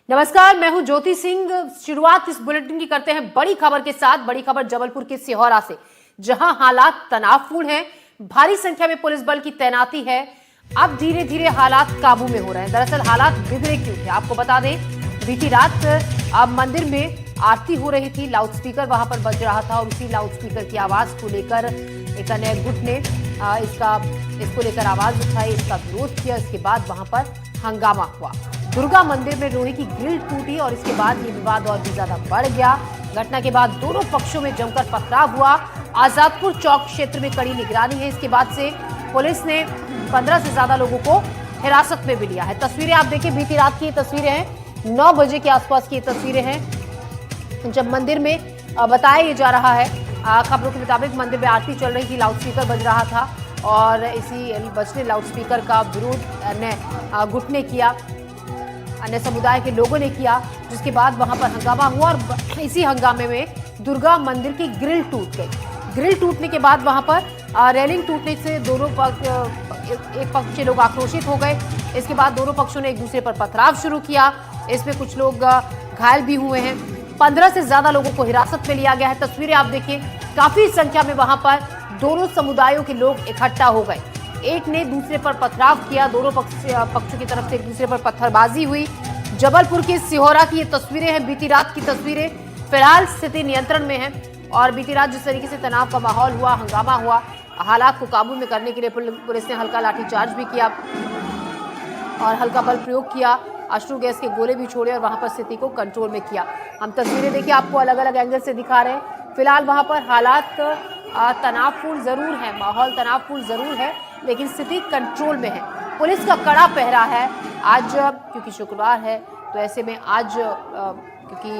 नमस्कार, मैं हूं ज्योति सिंह। शुरुआत इस बुलेटिन की करते हैं बड़ी खबर के साथ। बड़ी खबर जबलपुर के सिहोरा से, जहां हालात तनावपूर्ण हैं। भारी संख्या में पुलिस बल की तैनाती है। अब धीरे धीरे हालात काबू में हो रहे हैं। दरअसल हालात बिगड़े क्यों थे, आपको बता दें। बीती रात अब मंदिर में आरती हो रही थी, लाउडस्पीकर वहां पर बज रहा था और उसी लाउडस्पीकर की आवाज को लेकर एक अन्य गुट ने इसको लेकर आवाज उठाई, इसका विरोध किया। इसके बाद वहां पर हंगामा हुआ। दुर्गा मंदिर में लोहे की ग्रिल टूटी और इसके बाद ये विवाद और भी ज्यादा बढ़ गया। घटना के बाद दोनों पक्षों में जमकर पथराव हुआ। आजादपुर चौक क्षेत्र में कड़ी निगरानी है। इसके बाद से पुलिस ने 15 से ज्यादा लोगों को हिरासत में भी लिया है। तस्वीरें आप देखिए, बीती रात की तस्वीरें हैं, 9 बजे के आसपास की तस्वीरें हैं, जब मंदिर में बताया ये जा रहा है, खबरों के मुताबिक मंदिर में आरती चल रही थी, लाउडस्पीकर बज रहा था और इसी बजते लाउडस्पीकर का विरोध अन्य गुट ने किया, अन्य समुदाय के लोगों ने किया, जिसके बाद वहां पर हंगामा हुआ और इसी हंगामे में दुर्गा मंदिर की ग्रिल टूट गई। ग्रिल टूटने के बाद वहां पर रेलिंग टूटने से एक पक्ष के लोग आक्रोशित हो गए। इसके बाद दोनों पक्षों ने एक दूसरे पर पथराव शुरू किया। इसमें कुछ लोग घायल भी हुए हैं। 15 से ज्यादा लोगों को हिरासत में लिया गया है। तस्वीरें आप देखिए, काफी संख्या में वहां पर दोनों समुदायों के लोग इकट्ठा हो गए। एक ने दूसरे पर पथराव किया, दोनों पक्षों की तरफ से एक दूसरे पर पत्थरबाजी हुई। जबलपुर की सिहोरा की ये तस्वीरें हैं, बीती रात की तस्वीरें। फिलहाल स्थिति नियंत्रण में है और बीती रात जिस तरीके से तनाव का माहौल हुआ, हंगामा हुआ, हालात को काबू में करने के लिए पुलिस ने हल्का लाठीचार्ज भी किया और हल्का बल प्रयोग किया, अश्रु गैस के गोले भी छोड़े और वहां पर स्थिति को कंट्रोल में किया। हम तस्वीरें देखिए, आपको अलग अलग एंगल से दिखा रहे हैं। फिलहाल वहां पर हालात तनावपूर्ण जरूर है, माहौल तनावपूर्ण जरूर है, लेकिन स्थिति कंट्रोल में है। पुलिस का कड़ा पहरा है आज, क्योंकि शुक्रवार है, तो ऐसे में आज क्योंकि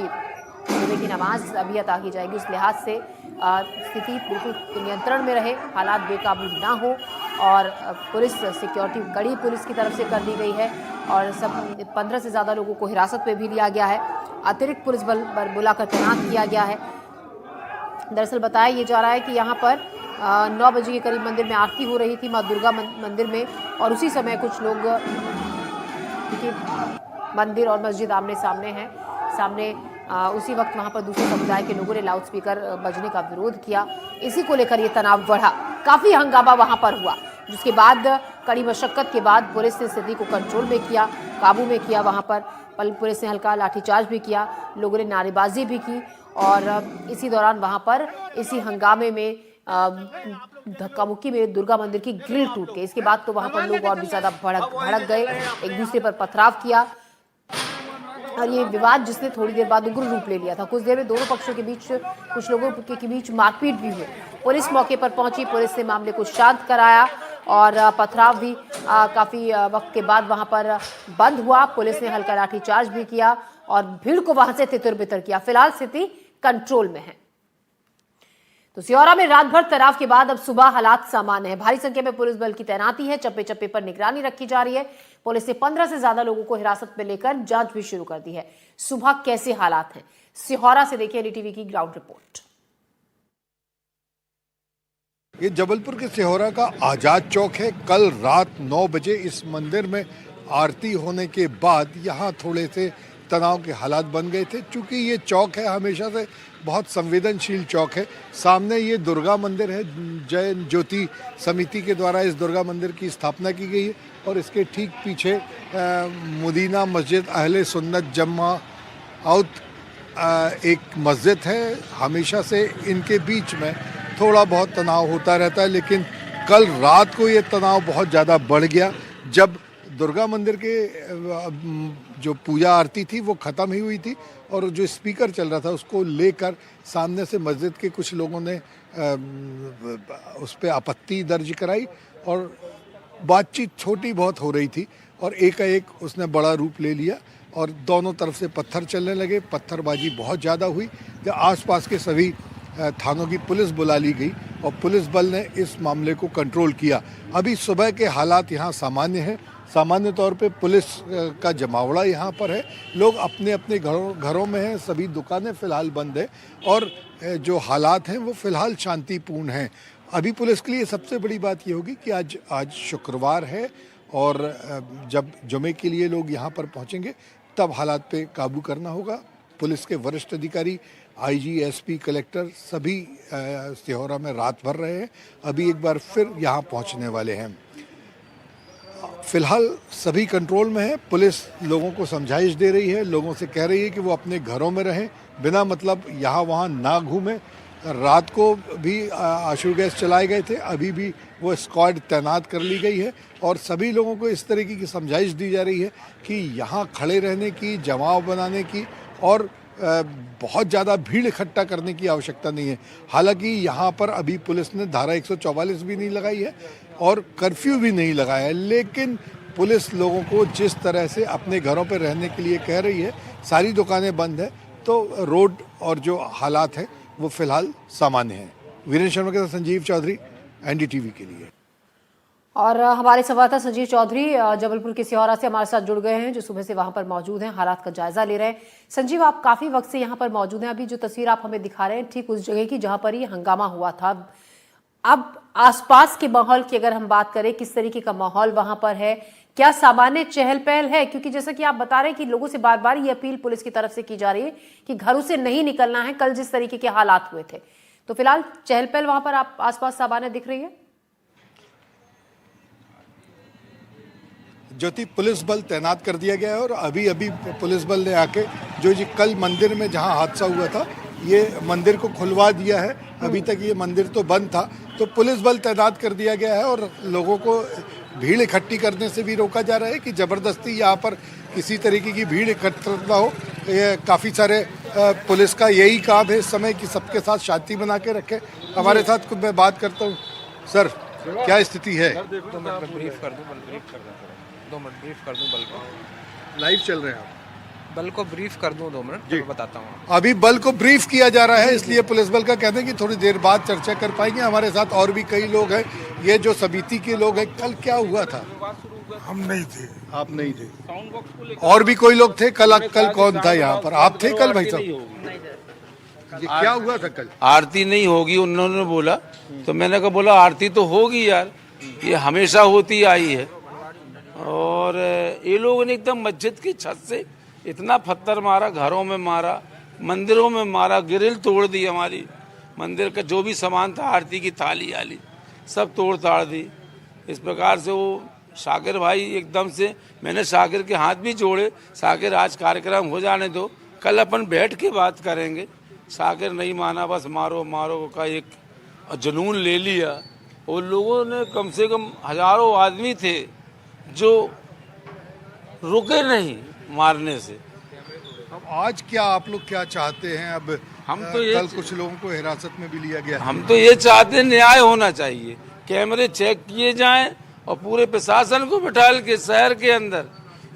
सुबह की नमाज अभी अता की जाएगी, उस लिहाज से स्थिति बिल्कुल नियंत्रण में रहे, हालात बेकाबू ना हो और पुलिस सिक्योरिटी कड़ी पुलिस की तरफ से कर दी गई है और सब 15 से ज़्यादा लोगों को हिरासत में भी लिया गया है। अतिरिक्त पुलिस बल बुलाकर तैनात किया गया है। दरअसल बताया ये जा रहा है कि यहाँ पर 9 बजे के करीब मंदिर में आरती हो रही थी, माँ दुर्गा मंदिर में, और उसी समय कुछ लोग, क्योंकि मंदिर और मस्जिद आमने सामने हैं, उसी वक्त वहाँ पर दूसरे समुदाय के लोगों ने लाउडस्पीकर बजने का विरोध किया। इसी को लेकर ये तनाव बढ़ा, काफ़ी हंगामा वहाँ पर हुआ, जिसके बाद कड़ी मशक्कत के बाद पुलिस ने स्थिति को कंट्रोल में किया, काबू में किया। वहाँ पर पुलिस ने हल्का लाठीचार्ज भी किया, लोगों ने नारेबाजी भी की और इसी दौरान वहाँ पर इसी हंगामे में धक्का मुक्की में दुर्गा मंदिर की ग्रिल टूट गई। इसके बाद तो वहां पर लोग और भी ज्यादा भड़क गए, एक दूसरे पर पथराव किया और ये विवाद जिसने थोड़ी देर बाद उग्र रूप ले लिया था। कुछ देर में दोनों पक्षों के बीच, कुछ लोगों के बीच मारपीट भी हुई। पुलिस मौके पर पहुंची, पुलिस ने मामले को शांत कराया और पथराव भी काफी वक्त के बाद वहां पर बंद हुआ। पुलिस ने हल्का लाठीचार्ज भी किया और भीड़ को वहां से तितर बितर किया। फिलहाल स्थिति कंट्रोल में है। तो सिहोरा में रात भर तनाव के बाद अब सुबह हालात सामान्य है। भारी संख्या में पुलिस बल की तैनाती है, चप्पे चप्पे पर निगरानी रखी जा रही है। पुलिस ने 15 से ज्यादा लोगों को हिरासत में लेकर जांच भी शुरू कर दी है। सुबह कैसे हालात हैं, सिहोरा से देखिए एनडीटीवी की ग्राउंड रिपोर्ट। ये जबलपुर के सिहोरा का आजाद चौक है। कल रात 9 बजे इस मंदिर में आरती होने के बाद यहाँ थोड़े से तनाव के हालात बन गए थे। चूँकि ये चौक है, हमेशा से बहुत संवेदनशील चौक है। सामने ये दुर्गा मंदिर है, जैन ज्योति समिति के द्वारा इस दुर्गा मंदिर की स्थापना की गई है और इसके ठीक पीछे मदीना मस्जिद अहले सुन्नत जमाअत एक मस्जिद है। हमेशा से इनके बीच में थोड़ा बहुत तनाव होता रहता है, लेकिन कल रात को ये तनाव बहुत ज़्यादा बढ़ गया जब दुर्गा मंदिर के जो पूजा आरती थी वो ख़त्म ही हुई थी और जो स्पीकर चल रहा था उसको लेकर सामने से मस्जिद के कुछ लोगों ने उस पर आपत्ति दर्ज कराई और बातचीत छोटी बहुत हो रही थी और एकाएक उसने बड़ा रूप ले लिया और दोनों तरफ से पत्थर चलने लगे। पत्थरबाजी बहुत ज़्यादा हुई। जब आसपास के सभी थानों की पुलिस बुला ली गई और पुलिस बल ने इस मामले को कंट्रोल किया। अभी सुबह के हालात यहाँ सामान्य हैं। सामान्य तौर पे पुलिस का जमावड़ा यहाँ पर है, लोग अपने अपने घरों में हैं, सभी दुकानें फ़िलहाल बंद है और जो हालात हैं वो फ़िलहाल शांतिपूर्ण हैं। अभी पुलिस के लिए सबसे बड़ी बात ये होगी कि आज शुक्रवार है और जब जुमे के लिए लोग यहाँ पर पहुँचेंगे तब हालात पे काबू करना होगा। पुलिस के वरिष्ठ अधिकारी, आईजी, एसपी, कलेक्टर सभी सिहोरा में रात भर रहे हैं। अभी एक बार फिर यहाँ पहुँचने वाले हैं। फिलहाल सभी कंट्रोल में है। पुलिस लोगों को समझाइश दे रही है, लोगों से कह रही है कि वो अपने घरों में रहें, बिना मतलब यहाँ वहाँ ना घूमें। रात को भी आंसू गैस चलाए गए थे, अभी भी वो स्क्वाड तैनात कर ली गई है और सभी लोगों को इस तरीके की समझाइश दी जा रही है कि यहाँ खड़े रहने की, जमाव बनाने की और बहुत ज़्यादा भीड़ इकट्ठा करने की आवश्यकता नहीं है। हालांकि यहाँ पर अभी पुलिस ने धारा 144 भी नहीं लगाई है और कर्फ्यू भी नहीं लगाया है, लेकिन पुलिस लोगों को जिस तरह से अपने घरों पर रहने के लिए कह रही है, सारी दुकानें बंद है, तो रोड और जो हालात हैं वो फिलहाल सामान्य हैं। वीरेंद्र शर्मा के साथ संजीव चौधरी, एनडीटीवी के लिए। और हमारे संवाददाता संजीव चौधरी जबलपुर के सिहोरा से हमारे साथ जुड़ गए हैं, जो सुबह से वहां पर मौजूद हैं, हालात का जायजा ले रहे हैं। संजीव, आप काफी वक्त से यहां पर मौजूद हैं। अभी जो तस्वीर आप हमें दिखा रहे हैं ठीक उस जगह की जहां पर ये हंगामा हुआ था। अब आसपास के माहौल की अगर हम बात करें, किस तरीके का माहौल वहां पर है, क्या सामान्य चहल पहल है? क्योंकि जैसा कि आप बता रहे हैं कि लोगों से बार बार ये अपील पुलिस की तरफ से की जा रही है कि घरों से नहीं निकलना है, कल जिस तरीके के हालात हुए थे। तो फिलहाल चहल पहल वहां पर आप आसपास सामान्य दिख रही है? ज्योति, पुलिस बल तैनात कर दिया गया है और अभी अभी पुलिस बल ने आके जो जी कल मंदिर में जहां हादसा हुआ था, ये मंदिर को खुलवा दिया है। अभी तक ये मंदिर तो बंद था, तो पुलिस बल तैनात कर दिया गया है और लोगों को भीड़ इकट्ठी करने से भी रोका जा रहा है कि ज़बरदस्ती यहाँ पर किसी तरीके की भीड़ एकत्रित ना हो। ये काफ़ी सारे पुलिस का यही काम है इस समय कि सबके साथ शांति बना के रखें। हमारे साथ कुछ मैं बात करता हूँ। सर, क्या स्थिति है? 2 मिनट में ब्रीफ कर दूं बल को। लाइव चल रहे हैं आप? बल को ब्रीफ कर दूं 2 मिनट, मैं बताता हूँ। अभी बल को ब्रीफ किया जा रहा है, इसलिए पुलिस बल का कहते हैं कि थोड़ी देर बाद चर्चा कर पाएंगे। हमारे साथ और भी कई लोग हैं, ये जो समिति के लोग हैं। कल क्या हुआ था? हम नहीं थे। आप नहीं थे? और भी कोई लोग थे? कल कौन था यहाँ पर? आप थे कल भाई साहब? ये क्या हुआ था कल? आरती नहीं होगी उन्होंने बोला, तो मैंने कहा बोला आरती तो होगी यार, ये हमेशा होती आई है। और ये लोगों ने एकदम मस्जिद की छत से इतना पत्थर मारा, घरों में मारा, मंदिरों में मारा, ग्रिल तोड़ दी, हमारी मंदिर का जो भी सामान था, आरती की थाली आली सब तोड़ ताड़ दी। इस प्रकार से वो शाकिर भाई एकदम से, मैंने शाकिर के हाथ भी जोड़े, शाकिर आज कार्यक्रम हो जाने दो, कल अपन बैठ के बात करेंगे। शाकिर नहीं माना, बस मारो मारो का एक जुनून ले लिया। और लोगों ने कम से कम हजारों आदमी थे जो रुके नहीं मारने से। अब आज क्या आप लोग क्या चाहते हैं? अब हम तो ये कल कुछ लोगों को हिरासत में भी लिया गया है। हम तो ये चाहते हैं न्याय होना चाहिए, कैमरे चेक किए जाएं और पूरे प्रशासन को बिठा के शहर के अंदर।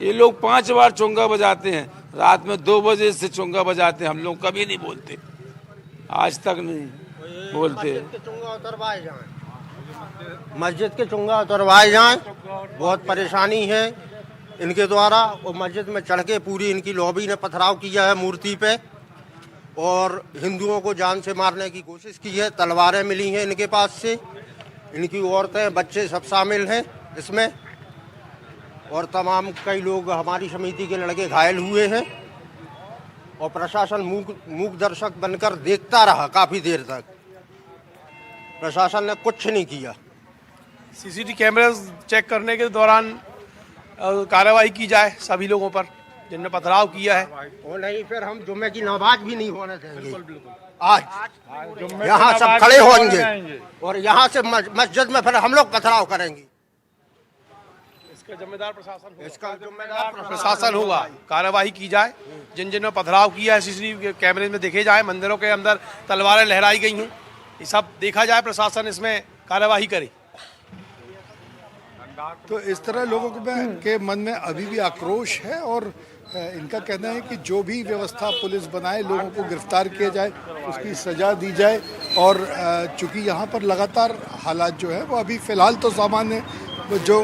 ये लोग 5 बार चोंगा बजाते हैं, रात में 2 बजे से चोंगा बजाते हैं, हम लोग कभी नहीं बोलते, आज तक नहीं बोलते। मस्जिद के चुंगा उतरवाए जाएं, बहुत परेशानी है इनके द्वारा। और मस्जिद में चढ़ के पूरी इनकी लॉबी ने पथराव किया है मूर्ति पे और हिंदुओं को जान से मारने की कोशिश की है। तलवारें मिली हैं इनके पास से, इनकी औरतें बच्चे सब शामिल हैं इसमें और तमाम कई लोग हमारी समिति के लड़के घायल हुए हैं। और प्रशासन मूक दर्शक बनकर देखता रहा काफ़ी देर तक, प्रशासन ने कुछ नहीं किया। सीसीटीवी कैमरे चेक करने के दौरान कार्रवाई की जाए सभी लोगों पर जिनने पथराव किया है। और नहीं फिर हम जुम्मे की नमाज भी नहीं होने देंगे। आज यहाँ सब खड़े होंगे और यहाँ से मस्जिद में फिर हम लोग पथराव करेंगे। इसका जिम्मेदार प्रशासन होगा। कार्रवाई की जाए, जिन जिन ने पथराव किया है सीसीटीवी कैमरे में देखे जाए। मंदिरों के अंदर तलवारें लहराई गई हैं, ये सब देखा जाए, प्रशासन इसमें कार्रवाई करे। तो इस तरह लोगों के मन में अभी भी आक्रोश है और इनका कहना है कि जो भी व्यवस्था पुलिस बनाए, लोगों को गिरफ्तार किया जाए, उसकी सजा दी जाए। और चूंकि यहाँ पर लगातार हालात जो है वो अभी फ़िलहाल तो सामान्य, जो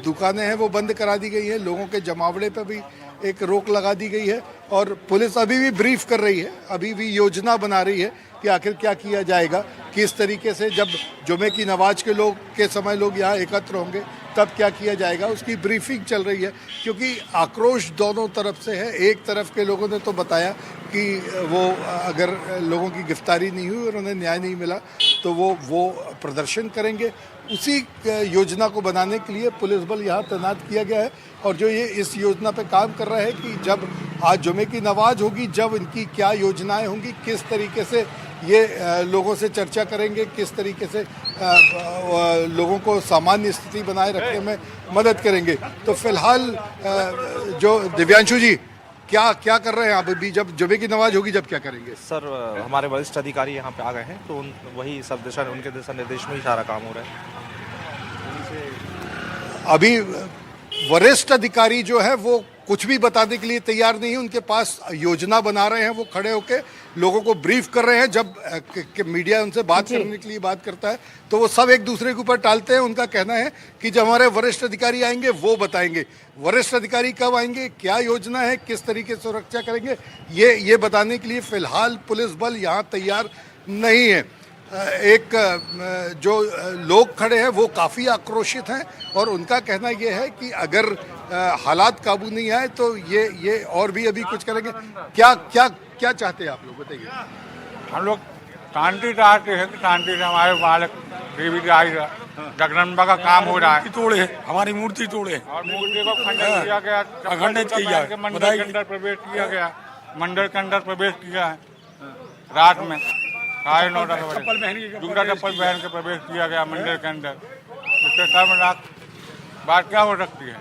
दुकानें हैं वो बंद करा दी गई है, लोगों के जमावड़े पर भी एक रोक लगा दी गई है और पुलिस अभी भी ब्रीफ कर रही है, अभी भी योजना बना रही है कि आखिर क्या किया जाएगा, किस तरीके से जब जुमे की नमाज के समय लोग यहाँ एकत्र होंगे, तब क्या किया जाएगा उसकी ब्रीफिंग चल रही है, क्योंकि आक्रोश दोनों तरफ से है। एक तरफ के लोगों ने तो बताया कि वो अगर लोगों की गिरफ्तारी नहीं हुई और उन्हें न्याय नहीं मिला तो वो प्रदर्शन करेंगे। उसी योजना को बनाने के लिए पुलिस बल यहाँ तैनात किया गया है और जो ये इस योजना पे काम कर रहा है कि जब आज जुमे की नमाज होगी, जब इनकी क्या योजनाएं होंगी, किस तरीके से ये लोगों से चर्चा करेंगे, किस तरीके से लोगों को सामान्य स्थिति बनाए रखने में मदद करेंगे। तो फिलहाल जो दिव्यांशु जी क्या क्या कर रहे हैं आप अभी, जब जुमे की नमाज होगी जब क्या करेंगे? सर हमारे वरिष्ठ अधिकारी यहाँ पे आ गए हैं तो वही सब उनके दिशा निर्देश में ही सारा काम हो रहा है। अभी वरिष्ठ अधिकारी जो है वो कुछ भी बताने के लिए तैयार नहीं है, उनके पास योजना बना रहे हैं, वो खड़े होके लोगों को ब्रीफ कर रहे हैं। जब मीडिया उनसे बात करने के लिए बात करता है तो वो सब एक दूसरे के ऊपर टालते हैं। उनका कहना है कि जब हमारे वरिष्ठ अधिकारी आएंगे वो बताएंगे। वरिष्ठ अधिकारी कब आएंगे, क्या योजना है, किस तरीके से सुरक्षा करेंगे, ये बताने के लिए फिलहाल पुलिस बल यहाँ तैयार नहीं है। एक जो लोग खड़े हैं वो काफ़ी आक्रोशित हैं और उनका कहना ये है कि अगर हालात काबू नहीं आए तो ये और भी अभी कुछ करेंगे। क्या क्या क्या चाहते हैं आप लोग, बताइए। हम लोग शांति चाहते हैं कि शांति से हमारे बालक देवी जगदम्बा का काम हो रहा है। तोड़े हमारी मूर्ति तोड़े और मूर्ति को खंडन किया गया, खंडित किया, मंदिर के अंदर प्रवेश किया गया, मंदिर के अंदर प्रवेश किया है रात में 9:30 बजे जूता चप्पल पहन के प्रवेश किया गया मंदिर के अंदर। इससे शर्मनाक बात क्या हो सकती है?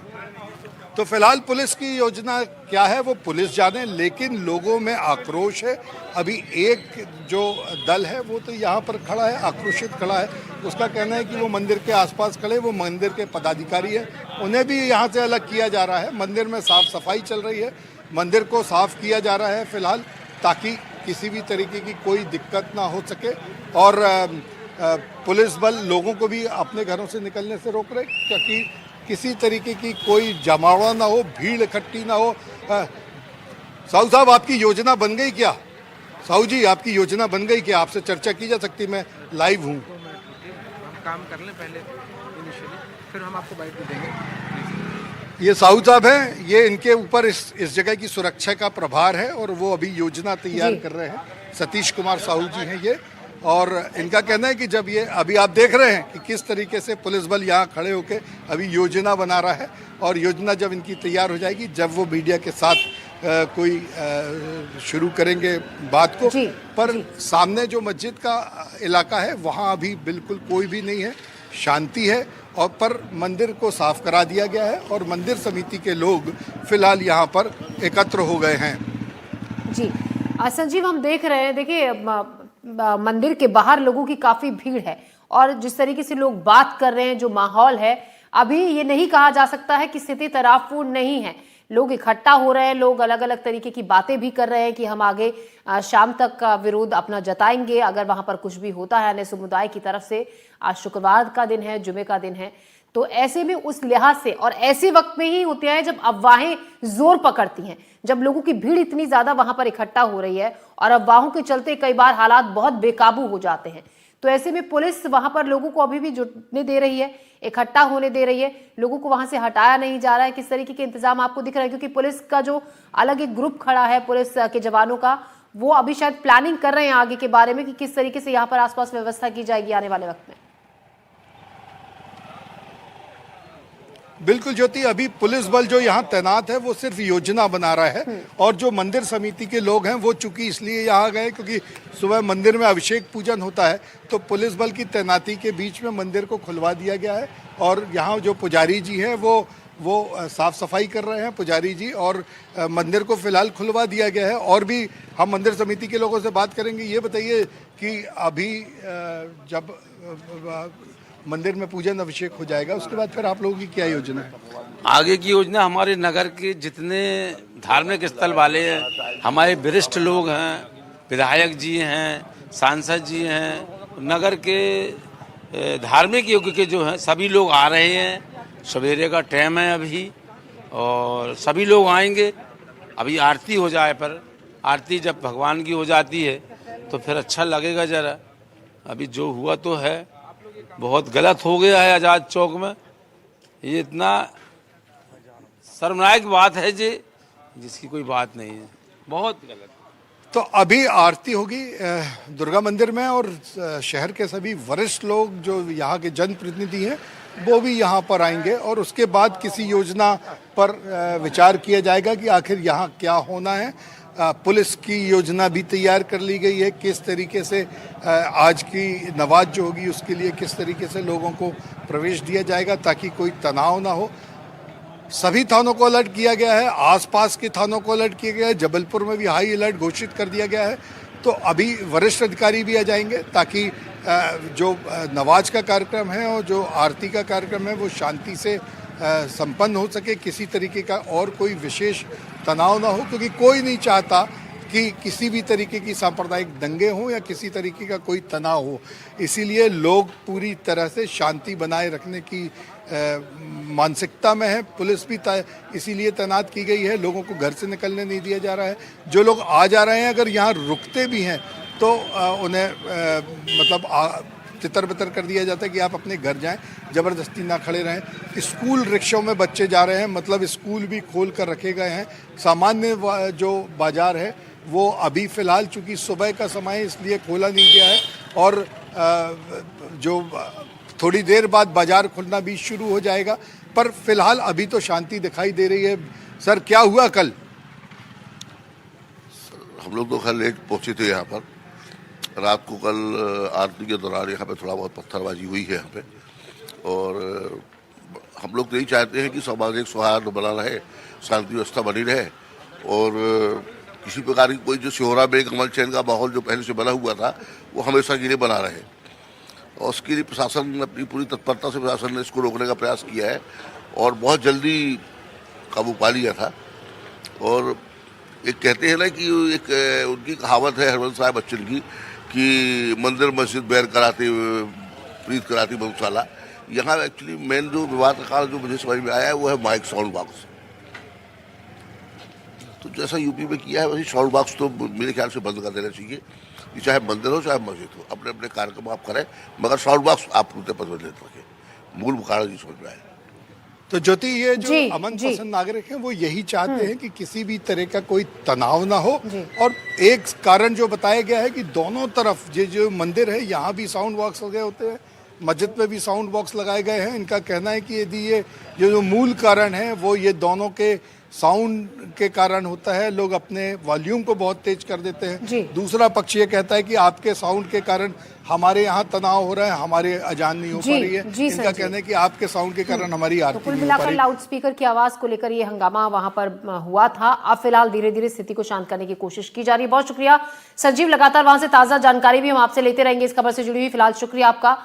तो फिलहाल पुलिस की योजना क्या है वो पुलिस जाने, लेकिन लोगों में आक्रोश है। अभी एक जो दल है वो तो यहाँ पर खड़ा है, आक्रोशित खड़ा है। उसका कहना है कि वो मंदिर के आसपास खड़े, वो मंदिर के पदाधिकारी हैं, उन्हें भी यहाँ से अलग किया जा रहा है। मंदिर में साफ सफाई चल रही है, मंदिर को साफ किया जा रहा है फिलहाल, ताकि किसी भी तरीके की कोई दिक्कत ना हो सके। और पुलिस बल लोगों को भी अपने घरों से निकलने से रोक रहे, क्योंकि किसी तरीके की कोई जमावड़ा ना हो, भीड़ इकट्ठी ना हो। साहू साहब, आपकी योजना बन गई क्या? साहू जी, आपकी योजना बन गई क्या? आपसे चर्चा की जा सकती? मैं लाइव हूँ। हम काम कर लें पहले इनिशियली, फिर हम आपको बाइट भी देंगे। ये साहू साहब हैं, ये इनके ऊपर इस जगह की सुरक्षा का प्रभार है और वो अभी योजना तैयार कर रहे हैं। सतीश कुमार साहू जी हैं ये, और इनका कहना है कि जब ये अभी आप देख रहे हैं कि किस तरीके से पुलिस बल यहाँ खड़े होके अभी योजना बना रहा है, और योजना जब इनकी तैयार हो जाएगी, जब वो मीडिया के साथ कोई शुरू करेंगे बात को। पर सामने जो मस्जिद का इलाका है वहाँ अभी बिल्कुल कोई भी नहीं है, शांति है, और पर मंदिर को साफ करा दिया गया है और मंदिर समिति के लोग फिलहाल यहाँ पर एकत्र हो गए हैं। जी संजीव, हम देख रहे हैं, देखिए मंदिर के बाहर लोगों की काफी भीड़ है और जिस तरीके से लोग बात कर रहे हैं, जो माहौल है, अभी ये नहीं कहा जा सकता है कि स्थिति तनावपूर्ण नहीं है। लोग इकट्ठा हो रहे हैं, लोग अलग अलग तरीके की बातें भी कर रहे हैं कि हम आगे शाम तक का विरोध अपना जताएंगे अगर वहां पर कुछ भी होता है अन्य समुदाय की तरफ से। आज शुक्रवार का दिन है, जुमे का दिन है, तो ऐसे में उस लिहाज से और ऐसे वक्त में ही होते हैं जब अफवाहें जोर पकड़ती हैं, जब लोगों की भीड़ इतनी ज्यादा वहां पर इकट्ठा हो रही है और अफवाहों के चलते कई बार हालात बहुत बेकाबू हो जाते हैं। तो ऐसे में पुलिस वहां पर लोगों को अभी भी जुटने दे रही है, इकट्ठा होने दे रही है, लोगों को वहां से हटाया नहीं जा रहा है। किस तरीके के इंतजाम आपको दिख रहा है? क्योंकि पुलिस का जो अलग एक ग्रुप खड़ा है पुलिस के जवानों का, वो अभी शायद प्लानिंग कर रहे हैं आगे के बारे में कि किस तरीके से यहाँ पर आसपास व्यवस्था की जाएगी आने वाले वक्त में। बिल्कुल ज्योति, अभी पुलिस बल जो यहाँ तैनात है वो सिर्फ योजना बना रहा है, और जो मंदिर समिति के लोग हैं वो चूंकि इसलिए यहाँ गए क्योंकि सुबह मंदिर में अभिषेक पूजन होता है, तो पुलिस बल की तैनाती के बीच में मंदिर को खुलवा दिया गया है और यहाँ जो पुजारी जी हैं वो साफ सफाई कर रहे हैं, पुजारी जी, और मंदिर को फिलहाल खुलवा दिया गया है। और भी हम मंदिर समिति के लोगों से बात करेंगे। ये बताइए कि अभी जब मंदिर में पूजन अभिषेक हो जाएगा उसके बाद फिर आप लोगों की क्या योजना है? आगे की योजना, हमारे नगर के जितने धार्मिक स्थल वाले हैं, हमारे वरिष्ठ लोग हैं, विधायक जी हैं, सांसद जी हैं, नगर के धार्मिक युग के जो हैं सभी लोग आ रहे हैं। सवेरे का टाइम है अभी और सभी लोग आएंगे। अभी आरती हो जाए, पर आरती जब भगवान की हो जाती है तो फिर अच्छा लगेगा ज़रा। अभी जो हुआ तो है, बहुत गलत हो गया है आज़ाद चौक में, ये इतना शर्मनाक बात है जी, जिसकी कोई बात नहीं है, बहुत गलत। तो अभी आरती होगी दुर्गा मंदिर में और शहर के सभी वरिष्ठ लोग जो यहाँ के जनप्रतिनिधि हैं वो भी यहाँ पर आएंगे और उसके बाद किसी योजना पर विचार किया जाएगा कि आखिर यहाँ क्या होना है। पुलिस की योजना भी तैयार कर ली गई है, किस तरीके से आज की नमाज जो होगी उसके लिए किस तरीके से लोगों को प्रवेश दिया जाएगा ताकि कोई तनाव ना हो। सभी थानों को अलर्ट किया गया है, आसपास के थानों को अलर्ट किया गया है, जबलपुर में भी हाई अलर्ट घोषित कर दिया गया है। तो अभी वरिष्ठ अधिकारी भी आ जाएंगे ताकि जो नमाज का कार्यक्रम है और जो आरती का कार्यक्रम है वो शांति से संपन्न हो सके, किसी तरीके का और कोई विशेष तनाव ना हो, क्योंकि कोई नहीं चाहता कि किसी भी तरीके की सांप्रदायिक दंगे हों या किसी तरीके का कोई तनाव हो। इसीलिए लोग पूरी तरह से शांति बनाए रखने की मानसिकता में है। पुलिस भी इसीलिए तैनात की गई है, लोगों को घर से निकलने नहीं दिया जा रहा है। जो लोग आ जा रहे हैं अगर यहाँ रुकते भी हैं तो उन्हें मतलब तितर बितर कर दिया जाता है कि आप अपने घर जाएं, ज़बरदस्ती ना खड़े रहें। स्कूल रिक्शों में बच्चे जा रहे हैं, मतलब स्कूल भी खोल कर रखे गए हैं। सामान्य जो बाज़ार है वो अभी फ़िलहाल चूँकि सुबह का समय है इसलिए खोला नहीं गया है और जो थोड़ी देर बाद बाज़ार खुलना भी शुरू हो जाएगा, पर फिलहाल अभी तो शांति दिखाई दे रही है। सर क्या हुआ कल? हम लोग तो कल लेट पहुंचे थे यहाँ पर। रात को कल आरती के दौरान यहाँ पे थोड़ा बहुत पत्थरबाजी हुई है यहाँ पे, और हम लोग तो यही चाहते हैं कि सामाजिक सौहार्द बना रहे, शांति व्यवस्था बनी रहे और किसी प्रकार की कोई जो सिहोरा में कमल चैन का माहौल जो पहले से बना हुआ था वो हमेशा के लिए बना रहे। और उसके लिए प्रशासन अपनी पूरी तत्परता से प्रशासन ने इसको रोकने का प्रयास किया है और बहुत जल्दी काबू पा लिया था। और एक कहते हैं ना कि एक उनकी कहावत है हरवंश साहब बच्चन की कि मंदिर मस्जिद बैर कराते प्रीत कराती मधुशाला। यहाँ एक्चुअली मेन जो विवाद का कारण जो मुझे समझ में आया है वो है माइक साउंड बॉक्स। तो जैसा यूपी में किया है वैसे साउंड बॉक्स तो मेरे ख्याल से बंद कर देना चाहिए। ये चाहे मंदिर हो चाहे मस्जिद हो, अपने अपने कार्यक्रम आप करें, मगर साउंड बॉक्स आप पूरे पसंद लेते रखें। मूल कारण जी समझ में आए। तो ज्योति, ये जो अमन पसंद नागरिक हैं वो यही चाहते हैं कि किसी भी तरह का कोई तनाव ना हो। और एक कारण जो बताया गया है कि दोनों तरफ ये जो मंदिर है यहाँ भी साउंड बॉक्स लगे होते हैं, मस्जिद में भी साउंड बॉक्स लगाए गए हैं। इनका कहना है कि यदि ये जो मूल कारण है वो ये दोनों के साउंड के कारण होता है, लोग अपने वॉल्यूम को बहुत तेज कर देते हैं। दूसरा पक्ष ये कहता है कि आपके साउंड के कारण हमारे यहाँ तनाव हो रहा है, हमारे अजान नहीं हो पा रही है। इनका कहना है कि आपके साउंड के कारण हमारी आरती कुल नहीं हो पा मिलाकर रही। लाउड स्पीकर की आवाज को लेकर ये हंगामा वहां पर हुआ था। अब फिलहाल धीरे धीरे स्थिति को शांत करने की कोशिश की जा रही है। बहुत शुक्रिया संजीव, लगातार वहां से ताजा जानकारी भी हम आपसे लेते रहेंगे इस खबर से जुड़ी हुई। फिलहाल शुक्रिया आपका।